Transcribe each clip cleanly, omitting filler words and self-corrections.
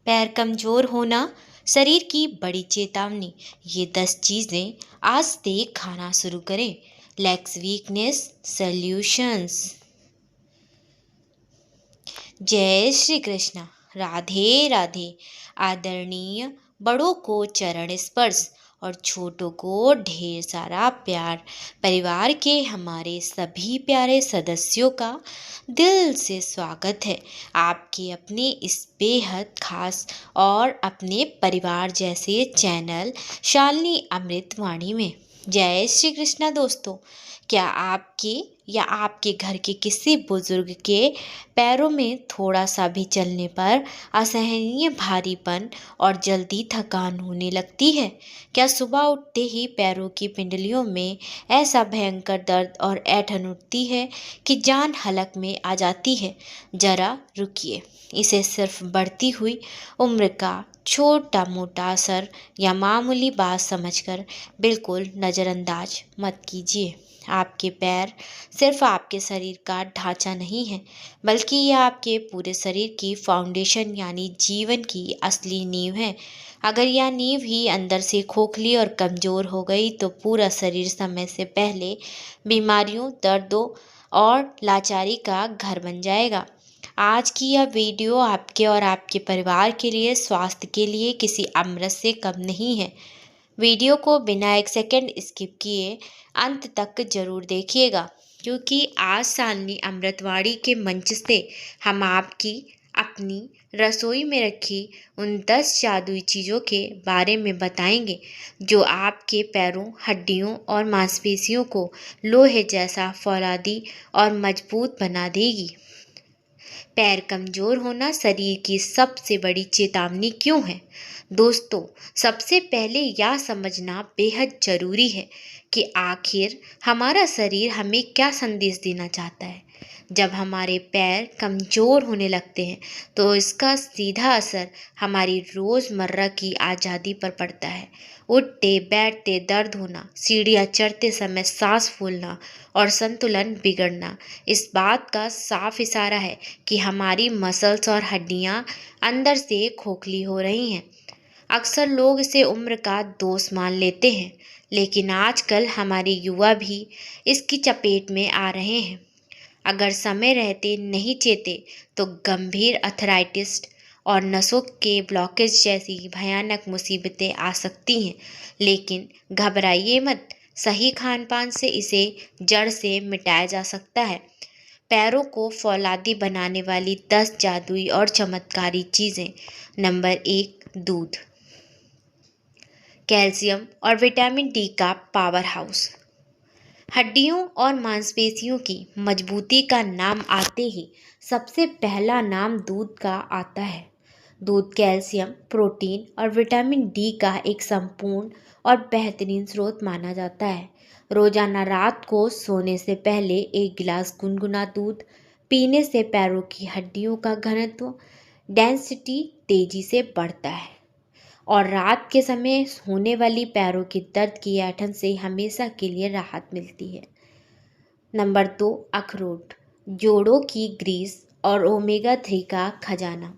पैर कमजोर होना शरीर की बड़ी चेतावनी। ये 10 चीजें आज से खाना शुरू करें। Legs weakness solutions. जय श्री कृष्ण। राधे राधे। आदरणीय बड़ों को चरण स्पर्श और छोटों को ढेर सारा प्यार। परिवार के हमारे सभी प्यारे सदस्यों का दिल से स्वागत है आपके अपने इस बेहद खास और अपने परिवार जैसे चैनल शालिनी अमृत वाणी में। जय श्री कृष्णा दोस्तों। क्या आपके या आपके घर के किसी बुजुर्ग के पैरों में थोड़ा सा भी चलने पर असहनीय भारीपन और जल्दी थकान होने लगती है? क्या सुबह उठते ही पैरों की पिंडलियों में ऐसा भयंकर दर्द और ऐंठन उठती है कि जान हलक में आ जाती है? जरा रुकिए, इसे सिर्फ बढ़ती हुई उम्र का छोटा मोटा असर या मामूली बात समझकर बिल्कुल नज़रअंदाज मत कीजिए। आपके पैर सिर्फ आपके शरीर का ढांचा नहीं है, बल्कि यह आपके पूरे शरीर की फाउंडेशन यानी जीवन की असली नींव है। अगर यह नींव ही अंदर से खोखली और कमज़ोर हो गई तो पूरा शरीर समय से पहले बीमारियों, दर्दों और लाचारी का घर बन जाएगा। आज की यह वीडियो आपके और आपके परिवार के लिए, स्वास्थ्य के लिए किसी अमृत से कम नहीं है। वीडियो को बिना एक सेकंड स्किप किए अंत तक जरूर देखिएगा, क्योंकि आज शालिनी अमृतवाणी के मंच से हम आपकी अपनी रसोई में रखी उन 10 जादुई चीज़ों के बारे में बताएंगे जो आपके पैरों, हड्डियों और मांसपेशियों को लोहे जैसा फौलादी और मजबूत बना देगी। पैर कमजोर होना शरीर की सबसे बड़ी चेतावनी क्यों है? दोस्तों, सबसे पहले यह समझना बेहद जरूरी है कि आखिर हमारा शरीर हमें क्या संदेश देना चाहता है। जब हमारे पैर कमज़ोर होने लगते हैं तो इसका सीधा असर हमारी रोज़मर्रा की आज़ादी पर पड़ता है। उठते बैठते दर्द होना, सीढ़ियाँ चढ़ते समय सांस फूलना और संतुलन बिगड़ना इस बात का साफ इशारा है कि हमारी मसल्स और हड्डियाँ अंदर से खोखली हो रही हैं। अक्सर लोग इसे उम्र का दोष मान लेते हैं, लेकिन आजकल हमारे युवा भी इसकी चपेट में आ रहे हैं। अगर समय रहते नहीं चेते तो गंभीर अर्थराइटिस और नसों के ब्लॉकेज जैसी भयानक मुसीबतें आ सकती हैं। लेकिन घबराइए मत, सही खान पान से इसे जड़ से मिटाया जा सकता है। पैरों को फौलादी बनाने वाली 10 जादुई और चमत्कारी चीज़ें। नंबर 1, दूध। कैल्शियम और विटामिन डी का पावर हाउस। हड्डियों और मांसपेशियों की मजबूती का नाम आते ही सबसे पहला नाम दूध का आता है। दूध कैल्शियम, प्रोटीन और विटामिन डी का एक संपूर्ण और बेहतरीन स्रोत माना जाता है। रोजाना रात को सोने से पहले 1 गिलास गुनगुना दूध पीने से पैरों की हड्डियों का घनत्व, डेंसिटी तेजी से बढ़ता है और रात के समय होने वाली पैरों की दर्द की ऐंठन से हमेशा के लिए राहत मिलती है। नंबर 2, अखरोट। जोड़ों की ग्रीस और ओमेगा 3 का खजाना।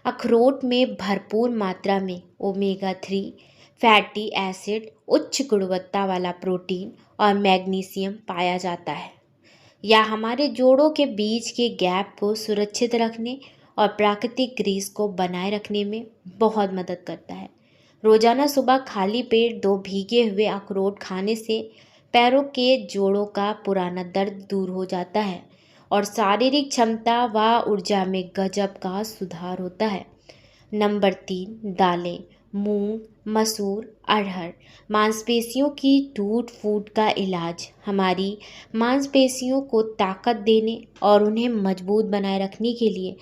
अखरोट में भरपूर मात्रा में ओमेगा 3 फैटी एसिड, उच्च गुणवत्ता वाला प्रोटीन और मैग्नीशियम पाया जाता है। यह हमारे जोड़ों के बीच के गैप को सुरक्षित रखने और प्राकृतिक ग्रीस को बनाए रखने में बहुत मदद करता है। रोजाना सुबह खाली पेट 2 भीगे हुए अखरोट खाने से पैरों के जोड़ों का पुराना दर्द दूर हो जाता है और शारीरिक क्षमता व ऊर्जा में गजब का सुधार होता है। नंबर 3, दालें। मूंग, मसूर, अरहर। मांसपेशियों की टूट फूट का इलाज। हमारी मांसपेशियों को ताकत देने और उन्हें मजबूत बनाए रखने के लिए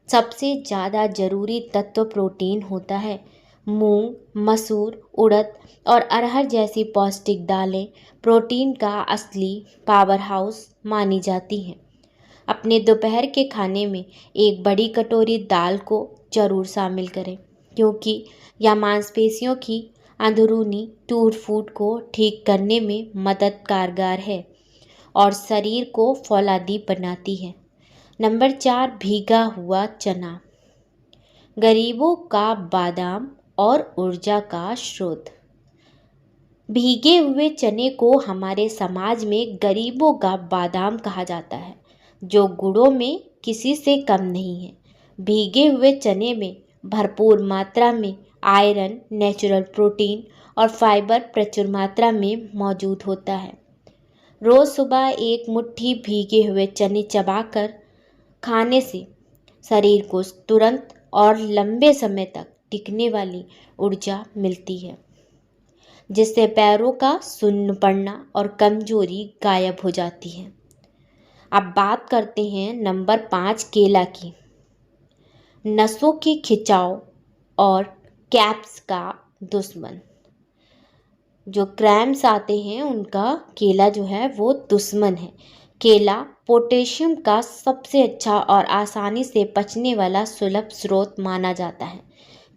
सबसे ज़्यादा जरूरी तत्व प्रोटीन होता है। मूंग, मसूर, उड़द और अरहर जैसी पौष्टिक दालें प्रोटीन का असली पावर हाउस मानी जाती हैं। अपने दोपहर के खाने में 1 बड़ी कटोरी दाल को जरूर शामिल करें, क्योंकि यह मांसपेशियों की अंदरूनी टूट फूट को ठीक करने में मदद कारगर है और शरीर को फौलादी बनाती है। नंबर 4, भीगा हुआ चना। गरीबों का बादाम और ऊर्जा का स्रोत। भीगे हुए चने को हमारे समाज में गरीबों का बादाम कहा जाता है, जो गुणों में किसी से कम नहीं है। भीगे हुए चने में भरपूर मात्रा में आयरन, नेचुरल प्रोटीन और फाइबर प्रचुर मात्रा में मौजूद होता है। रोज सुबह एक मुट्ठी भीगे हुए चने चबाकर खाने से शरीर को तुरंत और लंबे समय तक टिकने वाली ऊर्जा मिलती है, जिससे पैरों का सुन्न पड़ना और कमजोरी गायब हो जाती है। अब बात करते हैं नंबर 5 केला की। नसों के खिंचाव और कैप्स का दुश्मन। जो क्रैम्स आते हैं उनका केला जो है वो दुश्मन है। केला पोटेशियम का सबसे अच्छा और आसानी से पचने वाला सुलभ स्रोत माना जाता है।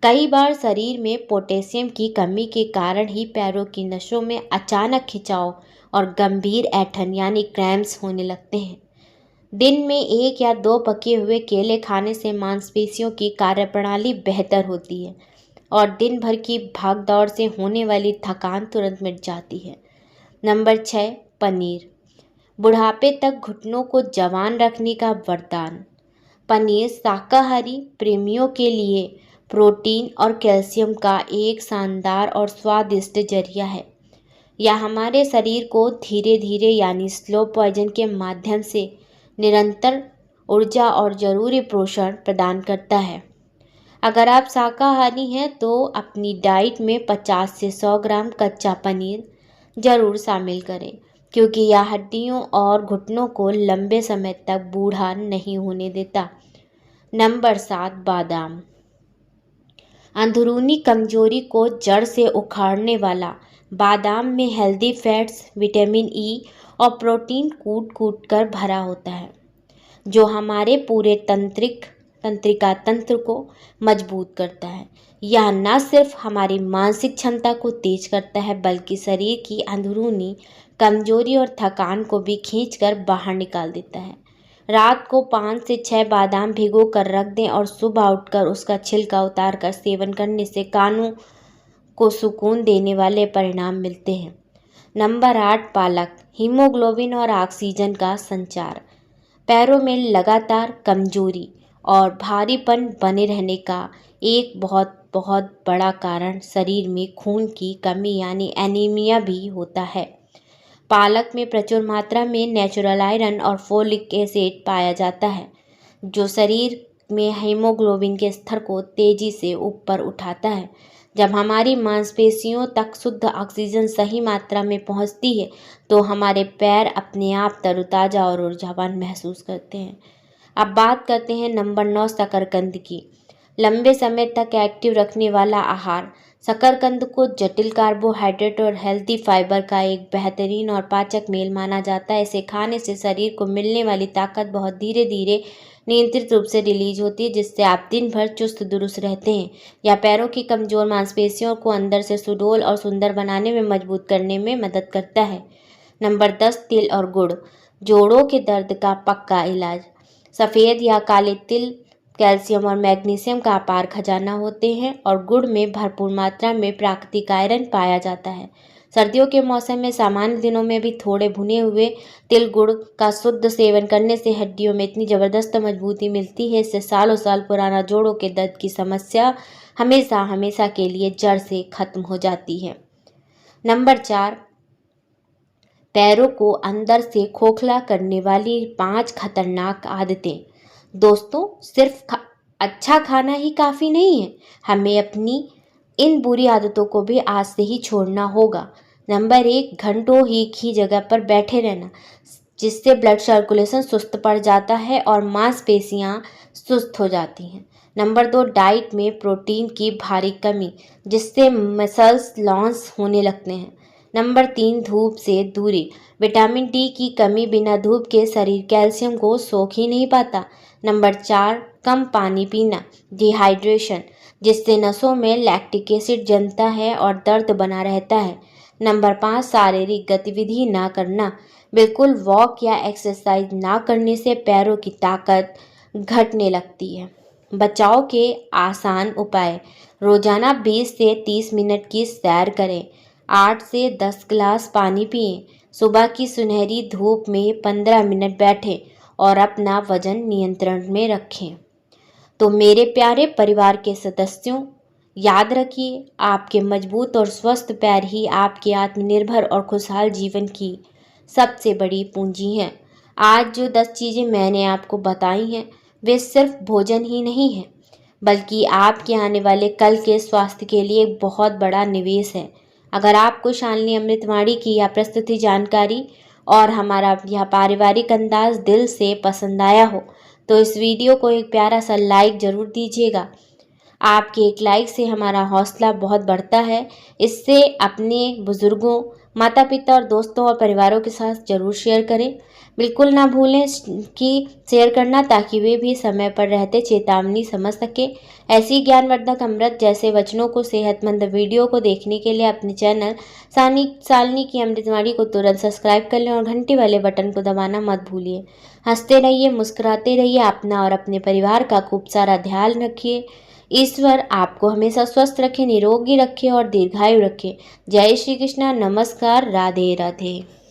कई बार शरीर में पोटेशियम की कमी के कारण ही पैरों की नसों में अचानक खिंचाव और गंभीर ऐंठन यानी क्रैम्प्स होने लगते हैं। दिन में 1 या 2 पके हुए केले खाने से मांसपेशियों की कार्यप्रणाली बेहतर होती है और दिन भर की भागदौड़ से होने वाली थकान तुरंत मिट जाती है। नंबर 6 पनीर। बुढ़ापे तक घुटनों को जवान रखने का वरदान। पनीर शाकाहारी प्रेमियों के लिए प्रोटीन और कैल्शियम का एक शानदार और स्वादिष्ट जरिया है। यह हमारे शरीर को धीरे धीरे यानी स्लो पॉइजन के माध्यम से निरंतर ऊर्जा और जरूरी पोषण प्रदान करता है। अगर आप शाकाहारी हैं तो अपनी डाइट में 50 से 100 ग्राम कच्चा पनीर जरूर शामिल करें, क्योंकि यह हड्डियों और घुटनों को लंबे समय तक बूढ़ा नहीं होने देता। नंबर 7 बादाम। अंदरूनी कमजोरी को जड़ से उखाड़ने वाला बादाम में हेल्दी फैट्स, विटामिन ई और प्रोटीन कूट कूट कर भरा होता है, जो हमारे पूरे तंत्रिका तंत्र को मजबूत करता है। यह न सिर्फ हमारी मानसिक क्षमता को तेज करता है, बल्कि शरीर की अंदरूनी कमजोरी और थकान को भी खींचकर बाहर निकाल देता है। रात को 5 से 6 बादाम भिगो कर रख दें और सुबह उठकर उसका छिलका उतार कर सेवन करने से कानों को सुकून देने वाले परिणाम मिलते हैं। नंबर 8 पालक। हीमोग्लोबिन और ऑक्सीजन का संचार। पैरों में लगातार कमजोरी और भारीपन बने रहने का एक बहुत बहुत बड़ा कारण शरीर में खून की कमी यानी एनीमिया भी होता है। पालक में प्रचुर मात्रा में नेचुरल आयरन और फोलिक एसिड पाया जाता है, जो शरीर में हीमोग्लोबिन के स्तर को तेजी से ऊपर उठाता है। जब हमारी मांसपेशियों तक शुद्ध ऑक्सीजन सही मात्रा में पहुंचती है तो हमारे पैर अपने आप तरोताजा और ऊर्जावान महसूस करते हैं। अब बात करते हैं नंबर 9 शकरकंद की। लंबे समय तक एक्टिव रखने वाला आहार। शकरकंद को जटिल कार्बोहाइड्रेट और हेल्दी फाइबर का एक बेहतरीन और पाचक मेल माना जाता है। इसे खाने से शरीर को मिलने वाली ताकत बहुत धीरे धीरे नियंत्रित रूप से रिलीज होती है, जिससे आप दिन भर चुस्त दुरुस्त रहते हैं। यह पैरों की कमजोर मांसपेशियों को अंदर से सुडौल और सुंदर बनाने में मजबूत करने में मदद करता है। नंबर 10 तिल और गुड़। जोड़ों के दर्द का पक्का इलाज। सफ़ेद या काले तिल कैल्शियम और मैग्नीशियम का अपार खजाना होते हैं और गुड़ में भरपूर मात्रा में प्राकृतिक आयरन पाया जाता है। सर्दियों के मौसम में सामान्य दिनों में भी थोड़े भुने हुए तिल गुड़ का शुद्ध सेवन करने से हड्डियों में इतनी ज़बरदस्त मजबूती मिलती है, इससे सालों साल पुराना जोड़ों के दर्द की समस्या हमेशा हमेशा के लिए जड़ से खत्म हो जाती है। नंबर 4 पैरों को अंदर से खोखला करने वाली 5 खतरनाक आदतें। दोस्तों, सिर्फ अच्छा खाना ही काफ़ी नहीं है, हमें अपनी इन बुरी आदतों को भी आज से ही छोड़ना होगा। नंबर 1 घंटों एक ही जगह पर बैठे रहना, जिससे ब्लड सर्कुलेशन सुस्त पड़ जाता है और मांसपेशियां सुस्त हो जाती हैं। नंबर 2 डाइट में प्रोटीन की भारी कमी, जिससे मसल्स लॉन्स होने लगते हैं। नंबर 3 धूप से दूरी। विटामिन डी की कमी बिना धूप के शरीर कैल्शियम को सोख ही नहीं पाता। नंबर 4 कम पानी पीना, डिहाइड्रेशन, जिससे नसों में लैक्टिक एसिड जमता है और दर्द बना रहता है। नंबर 5 शारीरिक गतिविधि ना करना। बिल्कुल वॉक या एक्सरसाइज ना करने से पैरों की ताकत घटने लगती है। बचाव के आसान उपाय। रोजाना 20 से 30 मिनट की सैर करें। 8 से 10 गिलास पानी पिएं। सुबह की सुनहरी धूप में 15 मिनट बैठें और अपना वजन नियंत्रण में रखें। तो मेरे प्यारे परिवार के सदस्यों, याद रखिए, आपके मजबूत और स्वस्थ पैर ही आपके आत्मनिर्भर और खुशहाल जीवन की सबसे बड़ी पूंजी हैं। आज जो 10 चीज़ें मैंने आपको बताई हैं, वे सिर्फ भोजन ही नहीं है, बल्कि आपके आने वाले कल के स्वास्थ्य के लिए एक बहुत बड़ा निवेश है। अगर आपको शालिनी अमृतवाणी की यह प्रस्तुति जानकारी और हमारा यह पारिवारिक अंदाज दिल से पसंद आया हो, तो इस वीडियो को एक प्यारा सा लाइक ज़रूर दीजिएगा। आपके एक लाइक से हमारा हौसला बहुत बढ़ता है। इससे अपने बुज़ुर्गों, माता पिता और दोस्तों और परिवारों के साथ ज़रूर शेयर करें। बिल्कुल ना भूलें कि शेयर करना, ताकि वे भी समय पर रहते चेतावनी समझ सके। ऐसी ज्ञानवर्धक अमृत जैसे वचनों को, सेहतमंद वीडियो को देखने के लिए अपने चैनल शालिनी की अमृतवाणी को तुरंत सब्सक्राइब कर लें और घंटी वाले बटन को दबाना मत भूलिए। हंसते रहिए, मुस्कुराते रहिए, अपना और अपने परिवार का खूब सारा ध्यान रखिए। ईश्वर आपको हमेशा स्वस्थ रखे, निरोगी रखे और दीर्घायु रखे। जय श्री कृष्णा। नमस्कार। राधे राधे।